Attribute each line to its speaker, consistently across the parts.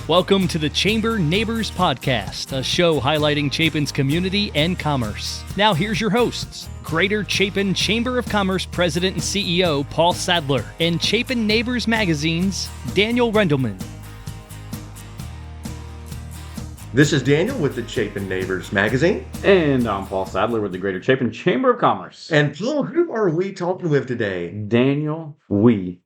Speaker 1: Welcome to the Chamber Neighbors Podcast, a show highlighting Chapin's community and commerce. Now here's your hosts, Greater Chapin Chamber of Commerce President and CEO Paul Sadler, and Chapin Neighbors Magazine's Daniel Rendelman.
Speaker 2: This is Daniel with the Chapin Neighbors Magazine.
Speaker 3: And I'm Paul Sadler with the Greater Chapin Chamber of Commerce.
Speaker 2: And Paul, who are we talking with today?
Speaker 3: Daniel, we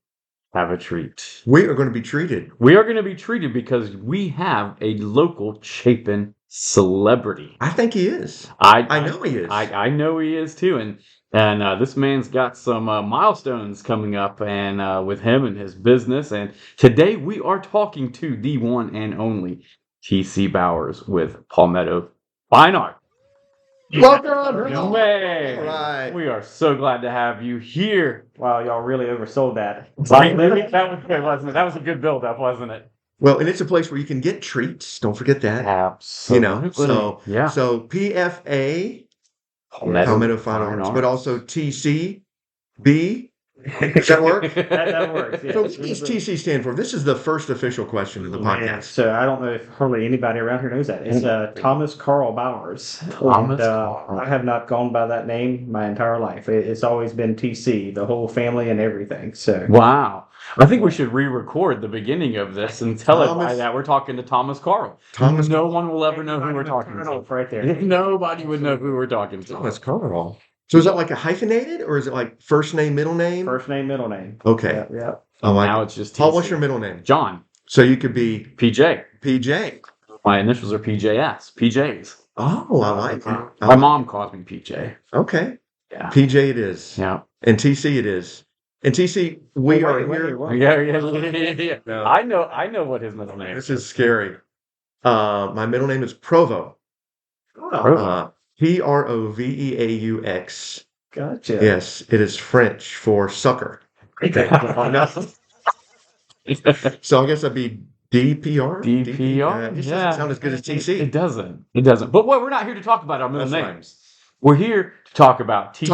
Speaker 3: have a treat.
Speaker 2: We are going to be treated.
Speaker 3: We are going to be treated because we have a local Chapin celebrity.
Speaker 2: I think he is.
Speaker 3: I
Speaker 2: know he is.
Speaker 3: I know he is too. And this man's got some milestones coming up and with him and his business. And today we are talking to the one and only T.C. Bowers with Palmetto Fine Arts.
Speaker 2: Welcome.
Speaker 3: Man,
Speaker 2: All right.
Speaker 3: we are so glad to have you here.
Speaker 4: Wow, y'all really oversold that.
Speaker 3: That was good, wasn't it? That was a good build-up, wasn't it?
Speaker 2: Well, and it's a place where you can get treats. Don't forget that.
Speaker 3: Absolutely.
Speaker 2: So PFA, Palmetto Fine Arts, but also TCB. Does that work?
Speaker 4: That works. Yeah.
Speaker 2: So what does TC stand for? This is the first official question of the podcast.
Speaker 4: So I don't know if hardly anybody around here knows that. It's Thomas Carl Bowers.
Speaker 3: Thomas
Speaker 4: Carl. I have not gone by that name my entire life. It's always been TC, the whole family and everything. So
Speaker 3: wow. I think we should re-record the beginning of this and tell everybody that we're talking to Thomas Carl. No one will ever know who we're talking to.
Speaker 4: Right there.
Speaker 3: Nobody would know who we're talking to.
Speaker 2: Thomas Carl. So is that like a hyphenated, or is it like first name, middle name?
Speaker 4: First name, middle name.
Speaker 2: Okay.
Speaker 4: Yeah.
Speaker 2: Oh,
Speaker 3: now it's just TC.
Speaker 2: Paul, what's your middle name?
Speaker 3: John.
Speaker 2: So you could be
Speaker 3: PJ.
Speaker 2: PJ.
Speaker 3: My initials are PJS. PJs.
Speaker 2: Oh, I like it.
Speaker 3: My mom calls me PJ.
Speaker 2: Okay.
Speaker 3: Yeah.
Speaker 2: PJ it is.
Speaker 3: Yeah.
Speaker 2: And TC it is. And TC, we are here.
Speaker 3: Yeah.
Speaker 2: No.
Speaker 3: I know what his middle name is.
Speaker 2: This is scary. My middle name is Provo. Proveaux.
Speaker 4: Gotcha.
Speaker 2: Yes, it is French for sucker. So I guess that'd be DPR?
Speaker 3: DPR?
Speaker 2: It just doesn't sound as good as TC.
Speaker 3: It doesn't. But we're not here to talk about our middle
Speaker 2: That's
Speaker 3: names. Right. We're here to talk about TC.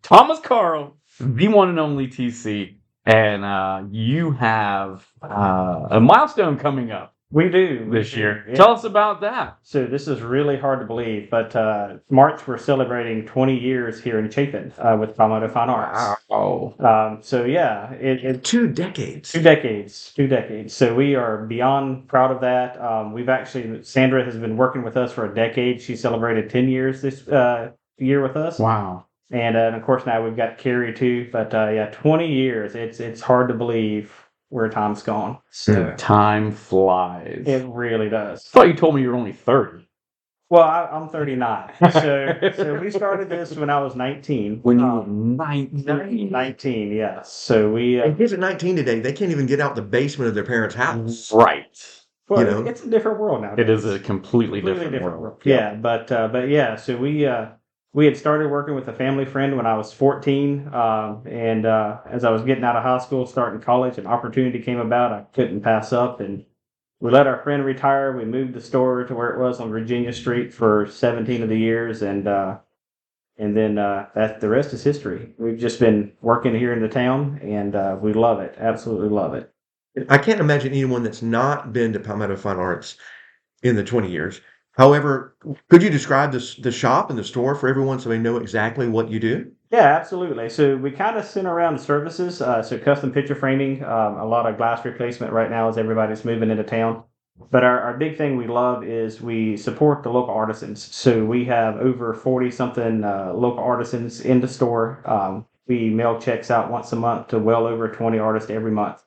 Speaker 3: Thomas Carl, the one and only TC. And you have a milestone coming up.
Speaker 4: We do.
Speaker 3: This year.
Speaker 4: Yeah.
Speaker 3: Tell us about that.
Speaker 4: So this is really hard to believe, but March we're celebrating 20 years here in Chapin with Palmetto Fine Arts.
Speaker 3: Wow.
Speaker 4: So yeah, it
Speaker 2: 2 decades.
Speaker 4: 2 decades. 2 decades. So we are beyond proud of that. Sandra has been working with us for a decade. She celebrated 10 years this year with us.
Speaker 3: Wow.
Speaker 4: And of course now we've got Carrie too. But 20 years. It's hard to believe where time's gone. So
Speaker 3: time flies.
Speaker 4: It really does.
Speaker 3: I thought you told me you were only 30.
Speaker 4: Well, I'm 39. So we started this when I was 19.
Speaker 3: When you were 19?
Speaker 4: 19, yes. So we...
Speaker 2: And kids at 19 today, they can't even get out the basement of their parents' house.
Speaker 3: Right.
Speaker 4: Well, it's a different world now.
Speaker 3: It is a completely different world.
Speaker 4: Yeah, but yeah, so we had started working with a family friend when I was 14, and as I was getting out of high school, starting college, an opportunity came about I couldn't pass up, and we let our friend retire. We moved the store to where it was on Virginia Street for 17 of the years, and then the rest is history. We've just been working here in the town, and we love it, absolutely love it.
Speaker 2: I can't imagine anyone that's not been to Palmetto Fine Arts in the 20 years. However, could you describe the shop and the store for everyone so they know exactly what you do?
Speaker 4: Yeah, absolutely. So we kind of center around the services. So custom picture framing, a lot of glass replacement right now as everybody's moving into town. But our big thing we love is we support the local artisans. So we have over 40-something local artisans in the store. We mail checks out once a month to well over 20 artists every month.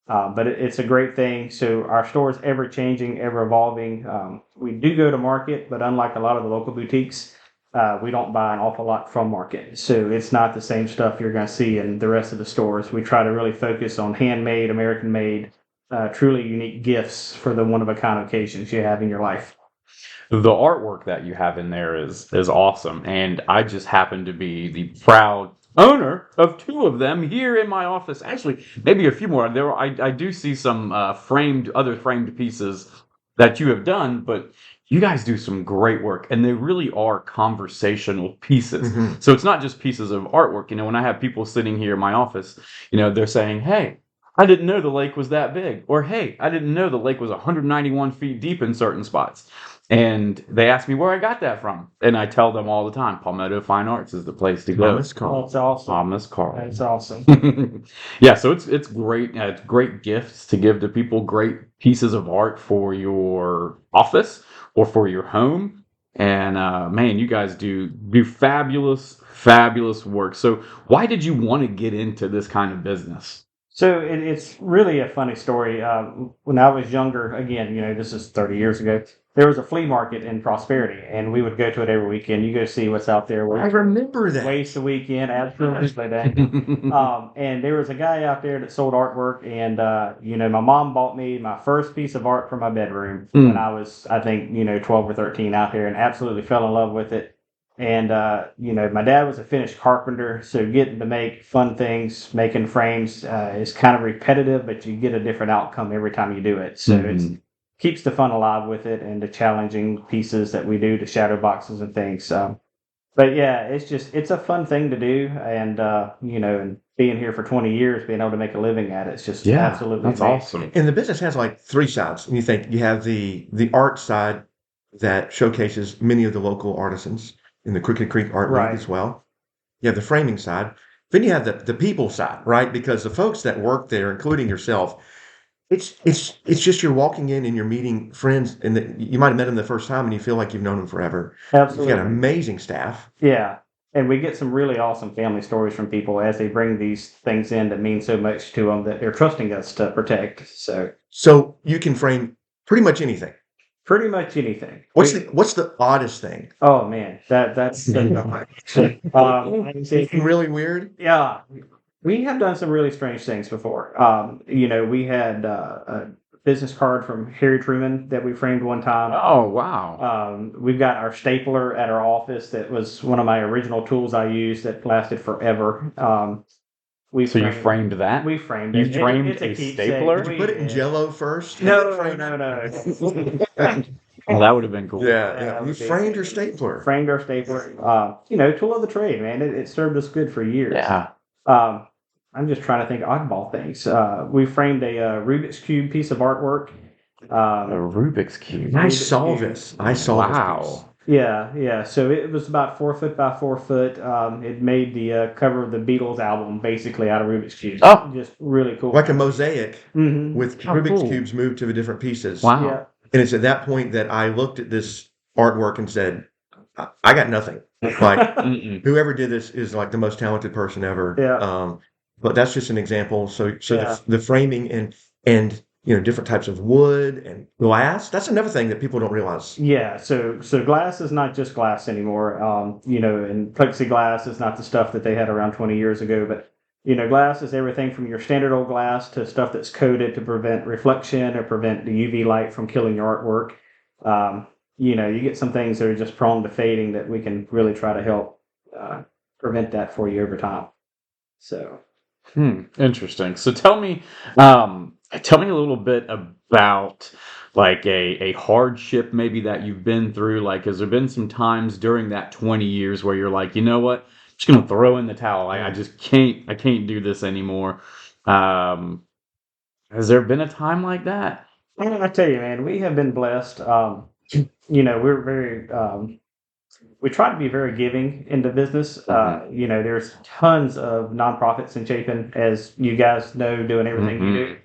Speaker 4: But it's a great thing. So our store is ever changing, ever evolving. We do go to market, but unlike a lot of the local boutiques, we don't buy an awful lot from market. So it's not the same stuff you're going to see in the rest of the stores. We try to really focus on handmade, American-made, truly unique gifts for the one-of-a-kind occasions you have in your life.
Speaker 3: The artwork that you have in there is awesome. And I just happen to be the proud owner of 2 of them here in my office. Actually, maybe a few more. I do see some other framed pieces that you have done, but you guys do some great work, and they really are conversational pieces. Mm-hmm. So it's not just pieces of artwork. When I have people sitting here in my office, they're saying, "Hey, I didn't know the lake was that big. Or, hey, I didn't know the lake was 191 feet deep in certain spots. And they ask me where I got that from. And I tell them all the time, Palmetto Fine Arts is the place to go.
Speaker 2: Thomas Carl.
Speaker 4: That's awesome.
Speaker 3: Thomas Carl.
Speaker 4: That's awesome.
Speaker 3: Yeah, so it's great. It's great gifts to give to people, great pieces of art for your office or for your home. And man, you guys do fabulous work. So why did you want to get into this kind of business?
Speaker 4: So it's really a funny story. When I was younger, again, this is 30 years ago, there was a flea market in Prosperity, and we would go to it every weekend. You go see what's out there.
Speaker 2: I remember that.
Speaker 4: Waste a weekend, absolutely. And there was a guy out there that sold artwork, and my mom bought me my first piece of art for my bedroom when I was, I think, 12 or 13 out there, and absolutely fell in love with it. And my dad was a finished carpenter, so getting to make fun things, making frames, is kind of repetitive, but you get a different outcome every time you do it. So it keeps the fun alive with it, and the challenging pieces that we do, the shadow boxes and things. But yeah, it's a fun thing to do, and and being here for 20 years, being able to make a living at it's just absolutely
Speaker 3: that's
Speaker 4: amazing.
Speaker 3: awesome.
Speaker 2: And the business has like three sides. And you think you have the art side that showcases many of the local artisans in the Crooked Creek Art League as well. You have the framing side. Then you have the people side, right? Because the folks that work there, including yourself, it's just you're walking in and you're meeting friends, and you might have met them the first time and you feel like you've known them forever.
Speaker 4: Absolutely.
Speaker 2: You've got amazing staff.
Speaker 4: Yeah. And we get some really awesome family stories from people as they bring these things in that mean so much to them that they're trusting us to protect.
Speaker 2: So you can frame pretty much anything.
Speaker 4: Pretty much anything.
Speaker 2: What's the oddest thing?
Speaker 4: Oh man, that's
Speaker 2: Anything really weird?
Speaker 4: Yeah, we have done some really strange things before. We had a business card from Harry Truman that we framed one time.
Speaker 3: Oh wow!
Speaker 4: We've got our stapler at our office that was one of my original tools I used that lasted forever.
Speaker 3: You framed that?
Speaker 4: We framed
Speaker 3: you
Speaker 4: it.
Speaker 3: You framed
Speaker 4: it's
Speaker 3: a
Speaker 4: keepsake.
Speaker 3: stapler?
Speaker 2: Did you put it in Jell-O first?
Speaker 4: No.
Speaker 3: Oh, that would have been cool.
Speaker 2: Yeah. You framed your stapler.
Speaker 4: Framed our stapler. Tool of the trade, man. It served us good for years.
Speaker 3: Yeah.
Speaker 4: I'm just trying to think oddball things. We framed a Rubik's Cube piece of artwork.
Speaker 3: A Rubik's Cube.
Speaker 2: I saw this. I saw this piece.
Speaker 4: Yeah. So it was about 4 foot by 4 foot. It made the cover of the Beatles album basically out of Rubik's cubes.
Speaker 3: Oh,
Speaker 4: just really cool.
Speaker 2: Like a mosaic with Rubik's
Speaker 3: cool.
Speaker 2: cubes moved to the different pieces.
Speaker 3: Wow.
Speaker 4: Yeah.
Speaker 2: And it's at that point that I looked at this artwork and said, I got nothing. Like whoever did this is like the most talented person ever.
Speaker 4: Yeah.
Speaker 2: But that's just an example. So
Speaker 4: Yeah.
Speaker 2: the framing and different types of wood and glass. That's another thing that people don't realize.
Speaker 4: Yeah, so glass is not just glass anymore. And plexiglass is not the stuff that they had around 20 years ago. But glass is everything from your standard old glass to stuff that's coated to prevent reflection or prevent the UV light from killing your artwork. You get some things that are just prone to fading that we can really try to help prevent that for you over time. So.
Speaker 3: Interesting. So tell me a little bit about like a hardship maybe that you've been through. Like, has there been some times during that 20 years where you're like, you know what, I'm just gonna throw in the towel. I just can't do this anymore. Has there been a time like that?
Speaker 4: I tell you, man, we have been blessed. We're very we try to be very giving in the business. There's tons of nonprofits in Chapin, as you guys know, doing everything you do.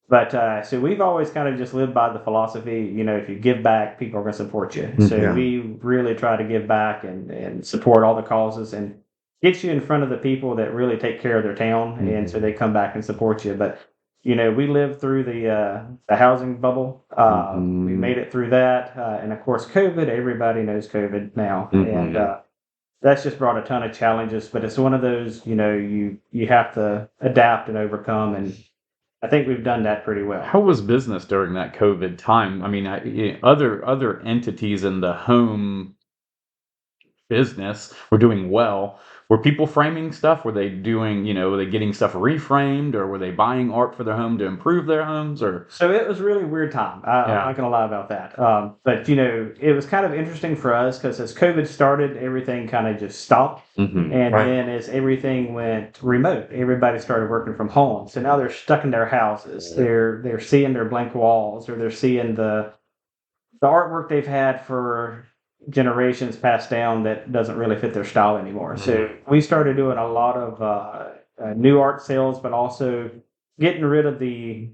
Speaker 4: But so we've always kind of just lived by the philosophy, if you give back, people are going to support you. So we really try to give back and support all the causes and get you in front of the people that really take care of their town, and so they come back and support you. But we lived through the housing bubble. We made it through that, and of course, COVID. Everybody knows COVID now, and that's just brought a ton of challenges. But it's one of those, you have to adapt and overcome, and I think we've done that pretty well.
Speaker 3: How was business during that COVID time? I mean, other entities in the home business were doing well. Were people framing stuff? Were they doing, were they getting stuff reframed, or were they buying art for their home to improve their homes? Or
Speaker 4: So it was a really weird time. I'm not going to lie about that. But it was kind of interesting for us because as COVID started, everything kind of just stopped.
Speaker 3: Mhm.
Speaker 4: And
Speaker 2: Right.
Speaker 4: then as everything went remote, everybody started working from home. So now they're stuck in their houses. They're seeing their blank walls, or they're seeing the artwork they've had for generations passed down that doesn't really fit their style anymore. So we started doing a lot of new art sales, but also getting rid of I'm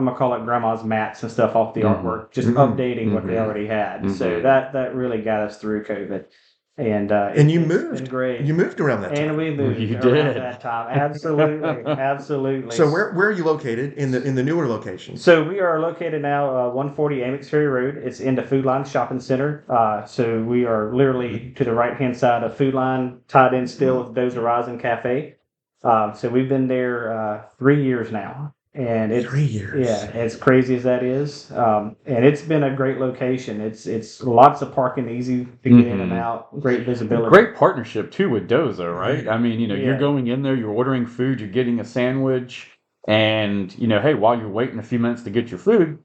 Speaker 4: gonna call it grandma's mats and stuff off the artwork, just updating what they already had. So that really got us through COVID. And
Speaker 2: you
Speaker 4: it's
Speaker 2: moved.
Speaker 4: been great.
Speaker 2: You moved around that time.
Speaker 4: And we moved
Speaker 3: You
Speaker 4: around
Speaker 3: did.
Speaker 4: that time. Absolutely, absolutely.
Speaker 2: So where are you located in the newer location?
Speaker 4: So we are located now 140 Amex Ferry Road. It's in the Food Line Shopping Center. So we are literally to the right-hand side of Food Line, tied in still with Dozer Rising Cafe. So we've been there 3 years now. And it's
Speaker 2: 3 years.
Speaker 4: Yeah, as crazy as that is. And it's been a great location. It's lots of parking, easy to get in and out, great visibility.
Speaker 3: Great partnership too with Doza, right? I mean, you're
Speaker 4: Yeah.
Speaker 3: going in there, you're ordering food, you're getting a sandwich, and hey, while you're waiting a few minutes to get your food,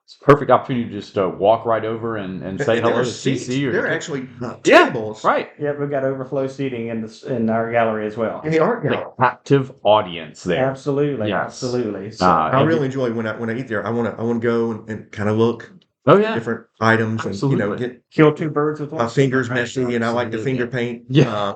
Speaker 3: it's a perfect opportunity to just walk right over and say
Speaker 2: And
Speaker 3: hello
Speaker 2: there are
Speaker 3: to
Speaker 2: seats.
Speaker 3: CC.
Speaker 2: There are actually
Speaker 3: Yeah,
Speaker 2: tables
Speaker 3: right.
Speaker 4: Yeah, we've got overflow seating in our gallery as well.
Speaker 2: in the art
Speaker 3: The
Speaker 2: gallery.
Speaker 3: captive audience there.
Speaker 4: Absolutely,
Speaker 3: Yes.
Speaker 4: absolutely. So,
Speaker 2: I
Speaker 3: And
Speaker 2: really enjoy when I eat there. I want to go and kind of look
Speaker 3: Oh yeah,
Speaker 2: different items
Speaker 3: Absolutely.
Speaker 2: and get
Speaker 4: kill two birds with
Speaker 2: my
Speaker 4: one.
Speaker 2: fingers
Speaker 3: Right.
Speaker 2: messy, and I like to finger paint.
Speaker 3: yeah.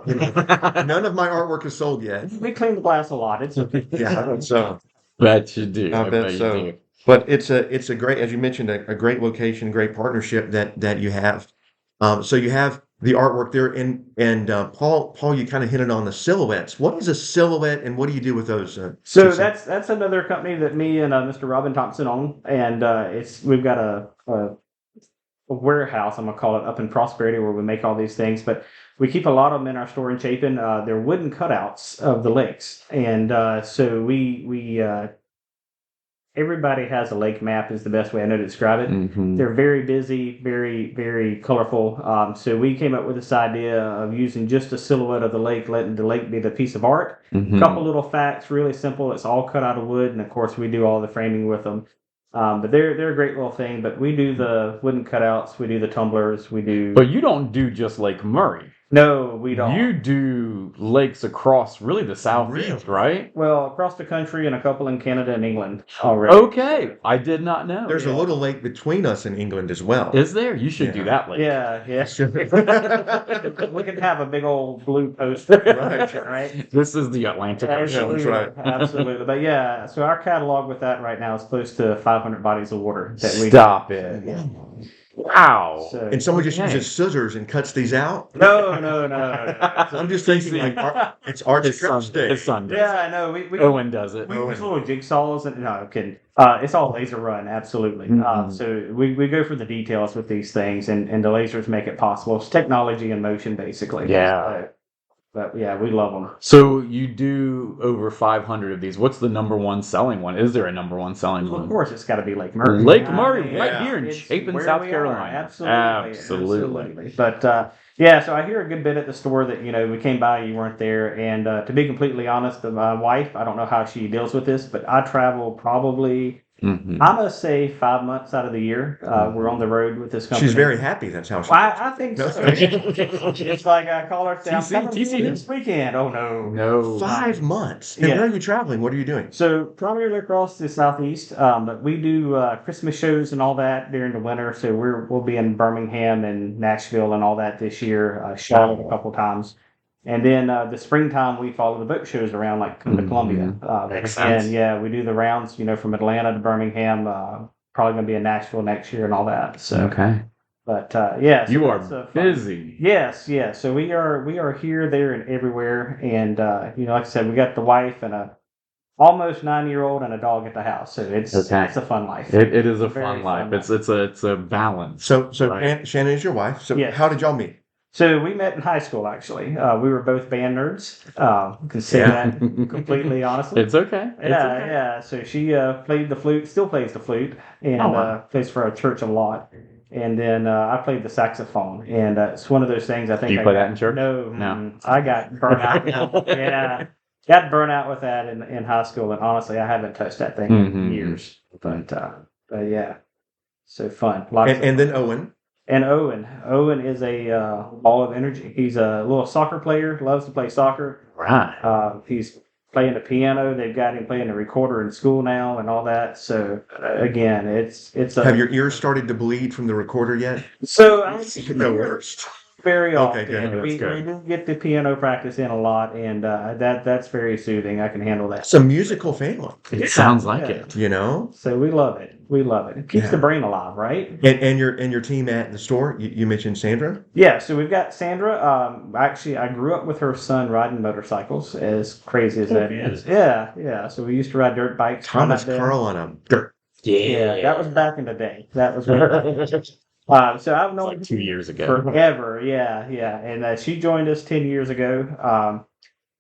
Speaker 2: None of my artwork is sold yet.
Speaker 4: We clean the glass a lot. It's okay.
Speaker 2: Yeah, so
Speaker 3: Bet you do.
Speaker 2: I bet
Speaker 3: you
Speaker 2: so.
Speaker 3: do.
Speaker 2: But it's a great, as you mentioned, a great location, great partnership that you have. So you have the artwork there, and Paul, you kind of hinted on the silhouettes. What is a silhouette, and what do you do with those?
Speaker 4: So that's another company that me and Mr. Robin Thompson own, and we've got a warehouse, I'm gonna call it, up in Prosperity where we make all these things, but we keep a lot of them in our store in Chapin. They're wooden cutouts of the lakes, and so we everybody has a lake map is the best way I know to describe it.
Speaker 3: Mhm.
Speaker 4: They're very busy, very, very colorful. So we came up with this idea of using just a silhouette of the lake, letting the lake be the piece of art.
Speaker 3: Mhm.
Speaker 4: Couple little facts, really simple. It's all cut out of wood, and of course we do all the framing with them. But they're a great little thing. But we do the wooden cutouts, we do the tumblers, we do.
Speaker 3: But you don't do just Lake Murray.
Speaker 4: No, we don't.
Speaker 3: You do lakes across really the southeast, right?
Speaker 4: Well, across the country and a couple in Canada and England already.
Speaker 3: Okay, I did not know.
Speaker 2: There's a little lake between us in England as well.
Speaker 3: Is there? You should do
Speaker 2: Yeah.
Speaker 3: that lake.
Speaker 4: Yeah, yeah. We could have a big old blue poster, right?
Speaker 3: This is the Atlantic Ocean.
Speaker 4: Absolutely,
Speaker 2: right.
Speaker 4: absolutely. But yeah, so our catalog with that right now is close to 500 bodies of water that we.
Speaker 3: Stop it.
Speaker 4: Yeah.
Speaker 3: Wow.
Speaker 4: So,
Speaker 2: And someone just
Speaker 3: Okay.
Speaker 2: uses scissors and cuts these out.
Speaker 4: no.
Speaker 2: I'm just thinking like it's art
Speaker 3: His son,
Speaker 2: stick.
Speaker 3: his son does.
Speaker 4: Yeah, I know. We
Speaker 3: Owen does it.
Speaker 4: use little jigsaws and no, I'm kidding. It's all laser run, absolutely.
Speaker 3: Mhm.
Speaker 4: So we go for the details with these things, and the lasers make it possible. It's technology in motion, basically.
Speaker 3: Yeah.
Speaker 4: But yeah, we love them.
Speaker 3: So you do over 500 of these. What's the number one selling one? Is there a number one selling
Speaker 4: Of
Speaker 3: one?
Speaker 4: course, it's got to be Lake Murray.
Speaker 3: Lake
Speaker 4: I
Speaker 3: Murray,
Speaker 4: mean,
Speaker 3: right
Speaker 2: yeah.
Speaker 3: here in
Speaker 4: it's
Speaker 3: Chapin,
Speaker 4: where
Speaker 3: South
Speaker 4: we are.
Speaker 3: Carolina.
Speaker 4: Absolutely. But yeah, so I hear a good bit at the store that we came by, you weren't there, and to be completely honest, my wife, I don't know how she deals with this, but I travel probably.
Speaker 3: Mhm.
Speaker 4: I'm gonna say 5 months out of the year. We're on the road with this company.
Speaker 2: She's very happy. That's how she.
Speaker 4: Well, I think so.
Speaker 2: No.
Speaker 4: It's like I call her. Say, I'm
Speaker 3: TC,
Speaker 4: coming to
Speaker 3: TC.
Speaker 4: you this weekend. Oh no.
Speaker 3: No.
Speaker 2: 5 months. And
Speaker 4: Yeah.
Speaker 2: where are you traveling? What are you doing?
Speaker 4: So primarily across the southeast, but we do Christmas shows and all that during the winter. So we'll be in Birmingham and Nashville and all that this year. Charlotte a couple times, and then the springtime we follow the boat shows around like come to Columbia.
Speaker 3: Makes sense.
Speaker 4: And yeah, we do the rounds. From Atlanta to Birmingham. Probably gonna be in Nashville next year and all that. So,
Speaker 3: Okay.
Speaker 4: but yeah, so
Speaker 3: You are
Speaker 4: that's, fun.
Speaker 3: busy.
Speaker 4: Yes. So we are here, there, and everywhere. And like I said, we got the wife and a almost 9-year-old and a dog at the house. So it's
Speaker 3: Okay.
Speaker 4: a fun life.
Speaker 3: It is a
Speaker 4: Very
Speaker 3: fun life.
Speaker 4: fun
Speaker 3: It's a balance.
Speaker 2: So
Speaker 3: Right.
Speaker 2: Shannon is your wife. So
Speaker 4: Yes.
Speaker 2: how did y'all meet?
Speaker 4: So we met in high school. Actually, we were both band nerds. Can say
Speaker 2: Yeah.
Speaker 4: that completely honestly.
Speaker 3: It's okay. It's
Speaker 4: Yeah,
Speaker 3: okay.
Speaker 4: So she played the flute, still plays the flute, and
Speaker 3: Oh, wow.
Speaker 4: plays for our church a lot. and then I played the saxophone, and it's one of those things. I think
Speaker 3: Do you
Speaker 4: I
Speaker 3: play
Speaker 4: got,
Speaker 3: that in church?
Speaker 4: No, I got burnt out. Yeah, got burnt out with that in high school, and honestly, I haven't touched that thing in years. But yeah, so fun.
Speaker 2: And then Owen.
Speaker 4: And Owen is a ball of energy. He's a little soccer player, loves to play soccer.
Speaker 3: Right.
Speaker 4: He's playing the piano. They've got him playing the recorder in school now and all that. So again, it's
Speaker 2: Have your ears started to bleed from the recorder yet?
Speaker 4: So I
Speaker 2: The worst.
Speaker 4: very often.
Speaker 2: Okay, good.
Speaker 4: We do get the piano practice in a lot, and that's very soothing. I can handle that.
Speaker 2: It's a musical family.
Speaker 3: It sounds like it.
Speaker 2: You know?
Speaker 4: So we love it. We love it. It keeps the brain alive, right?
Speaker 2: And your team at the store, you mentioned Sandra?
Speaker 4: Yeah, so we've got Sandra. Actually, I grew up with her son riding motorcycles, as crazy as that is. Yeah. So we used to ride dirt bikes.
Speaker 2: Thomas Carl on a dirt.
Speaker 4: Yeah, that was back in the day. That was so I've known
Speaker 3: like 2 years ago.
Speaker 4: Forever. Yeah. And she joined us 10 years ago.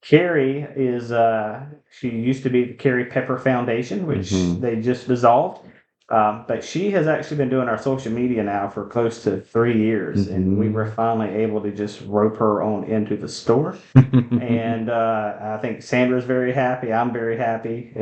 Speaker 4: Carrie is she used to be the Carrie Pepper Foundation, which they just dissolved. But she has actually been doing our social media now for close to 3 years, and we were finally able to just rope her on into the store. And I think Sandra's very happy. I'm very happy.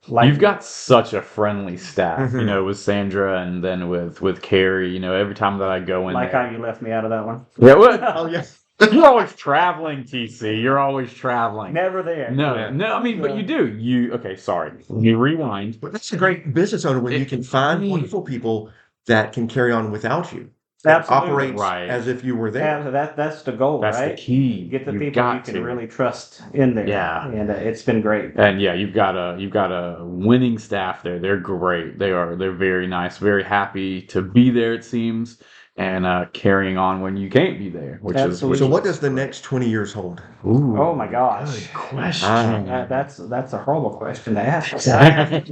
Speaker 3: You've got such a friendly staff, with Sandra and then with Carrie. Every time that I go in,
Speaker 4: how you left me out of that one.
Speaker 3: Yeah. What?
Speaker 2: Oh yes.
Speaker 3: You're always traveling, TC. You're always traveling.
Speaker 4: Never there.
Speaker 3: No. I mean, but you do. Okay, sorry. You rewind.
Speaker 2: Well, that's a great business owner when you can find wonderful people that can carry on without you.
Speaker 4: Absolutely.
Speaker 2: Operate as if you were there.
Speaker 4: Yeah, that's the goal,
Speaker 3: That's
Speaker 4: right?
Speaker 3: the key.
Speaker 4: Get the
Speaker 3: You've
Speaker 4: people you
Speaker 3: got
Speaker 4: can
Speaker 3: to.
Speaker 4: really trust in there.
Speaker 3: Yeah.
Speaker 4: And it's been great.
Speaker 3: And yeah, you've got a winning staff there. They're great. They're very nice, very happy to be there, it seems, and carrying on when you can't be there, which
Speaker 4: Absolutely.
Speaker 3: is
Speaker 2: So what does the next 20 years hold?
Speaker 3: Ooh,
Speaker 4: Oh my gosh.
Speaker 3: good question.
Speaker 4: That's a horrible question to ask.
Speaker 3: I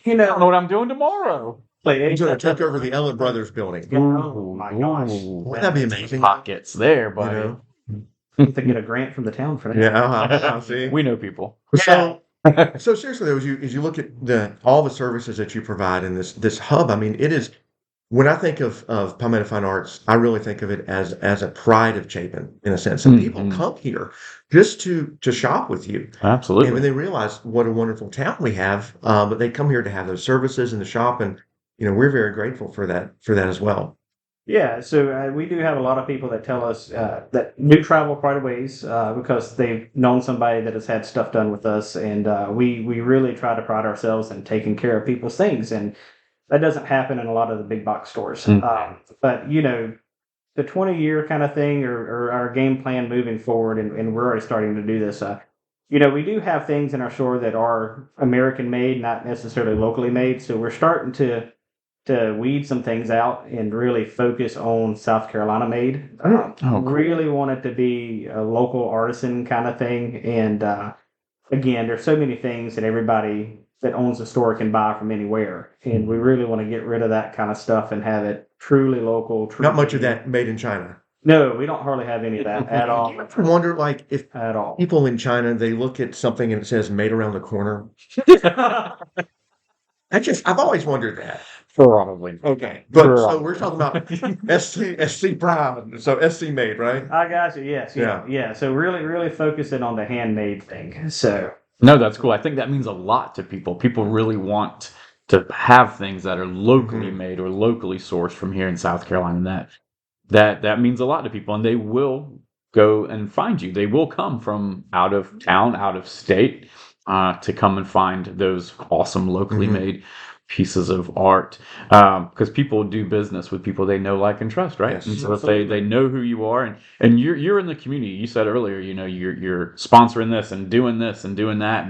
Speaker 3: don't know what I'm doing tomorrow.
Speaker 2: He's going to take over the Ellen Brothers building.
Speaker 4: Oh my gosh.
Speaker 2: Wouldn't that be amazing?
Speaker 3: Pockets there, buddy.
Speaker 2: You
Speaker 4: You have to get a grant from the town for that.
Speaker 2: Yeah, see.
Speaker 3: We know people.
Speaker 2: So seriously though, as you look at all the services that you provide in this hub, I mean, it is. When I think of Palmetto Fine Arts, I really think of it as a pride of Chapin in a sense. And people come here just to shop with you.
Speaker 3: Absolutely.
Speaker 2: And when they realize what a wonderful town we have, but they come here to have those services in the shop, and we're very grateful for that as well.
Speaker 4: Yeah, so we do have a lot of people that tell us that do travel quite a ways because they've known somebody that has had stuff done with us, and we really try to pride ourselves in taking care of people's things, and that doesn't happen in a lot of the big box stores. But the 20-year kind of thing, or our game plan moving forward, and we're already starting to do this. We do have things in our store that are American made, not necessarily locally made. So we're starting to weed some things out and really focus on South Carolina made.
Speaker 3: Cool.
Speaker 4: Really want it to be a local artisan kind of thing. And again, there's so many things that everybody that owns a store can buy from anywhere. And we really want to get rid of that kind of stuff and have it truly local.
Speaker 2: Not much of that made in China.
Speaker 4: No, we don't hardly have any of that at all.
Speaker 2: I wonder, if
Speaker 4: At all.
Speaker 2: people in China, they look at something and it says made around the corner. I've always wondered that.
Speaker 3: Probably.
Speaker 2: Okay. But so we're talking about SC Prime. So SC made, right?
Speaker 4: I got you. Yes.
Speaker 2: Yeah.
Speaker 4: Yeah. So really focusing on the handmade thing. So.
Speaker 3: No, that's cool. I think that means a lot to people. People really want to have things that are locally made or locally sourced from here in South Carolina. And that means a lot to people, and they will go and find you. They will come from out of town, out of state, to come and find those awesome locally made pieces of art, because people do business with people they know, like, and trust, right?
Speaker 2: Yes.
Speaker 3: And so if they know who you are, and you're in the community. You said earlier, you're sponsoring this and doing that,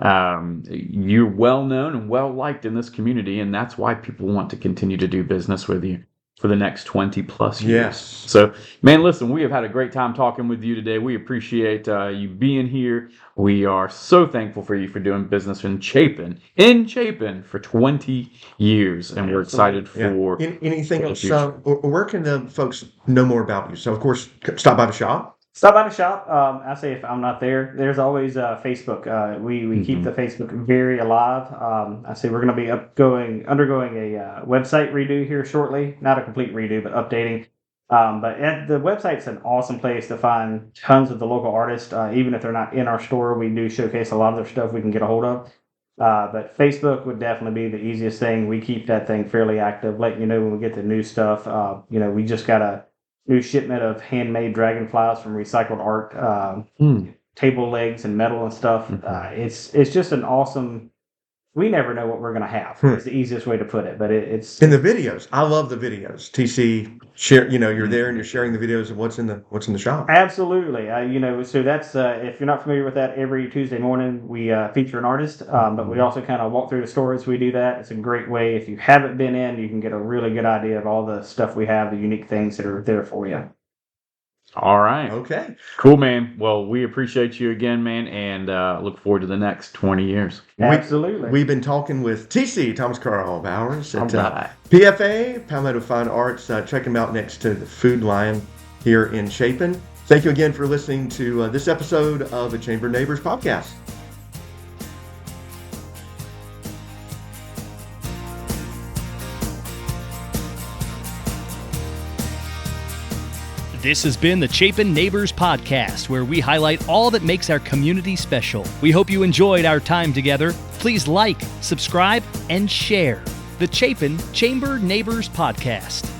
Speaker 3: and you're well known and well liked in this community, and that's why people want to continue to do business with you for the next 20 plus years.
Speaker 2: Yes.
Speaker 3: So, man, listen, we have had a great time talking with you today. We appreciate you being here. We are so thankful for you for doing business in Chapin for 20 years. And we're excited for
Speaker 2: anything else. Where can the folks know more about you? So, of course, stop by the shop.
Speaker 4: Stop by the shop. I say if I'm not there, there's always Facebook. We keep the Facebook very alive. I say we're going to be undergoing a website redo here shortly. Not a complete redo, but updating. The website's an awesome place to find tons of the local artists. Even if they're not in our store, we do showcase a lot of their stuff we can get a hold of. But Facebook would definitely be the easiest thing. We keep that thing fairly active, letting you know when we get the new stuff. We just got a new shipment of handmade dragonflies from recycled art, table legs and metal and stuff. It's just an awesome. We never know what we're going to have. It's the easiest way to put it, but it's
Speaker 2: in the videos. I love the videos. TC share. You're there and you're sharing the videos of what's in the shop.
Speaker 4: Absolutely. So that's if you're not familiar with that, every Tuesday morning we feature an artist, but we also kind of walk through the store as we do that. It's a great way. If you haven't been in, you can get a really good idea of all the stuff we have, the unique things that are there for you.
Speaker 3: All right.
Speaker 2: Okay.
Speaker 3: Cool, man. Well, we appreciate you again, man, and look forward to the next 20 years.
Speaker 4: Absolutely.
Speaker 2: We've been talking with TC, Thomas Carl Bowers, at
Speaker 3: right.
Speaker 2: PFA, Palmetto Fine Arts. Check him out next to the Food Lion here in Chapin. Thank you again for listening to this episode of the Chamber Neighbors Podcast.
Speaker 1: This has been the Chapin Neighbors Podcast, where we highlight all that makes our community special. We hope you enjoyed our time together. Please like, subscribe, and share the Chapin Chamber Neighbors Podcast.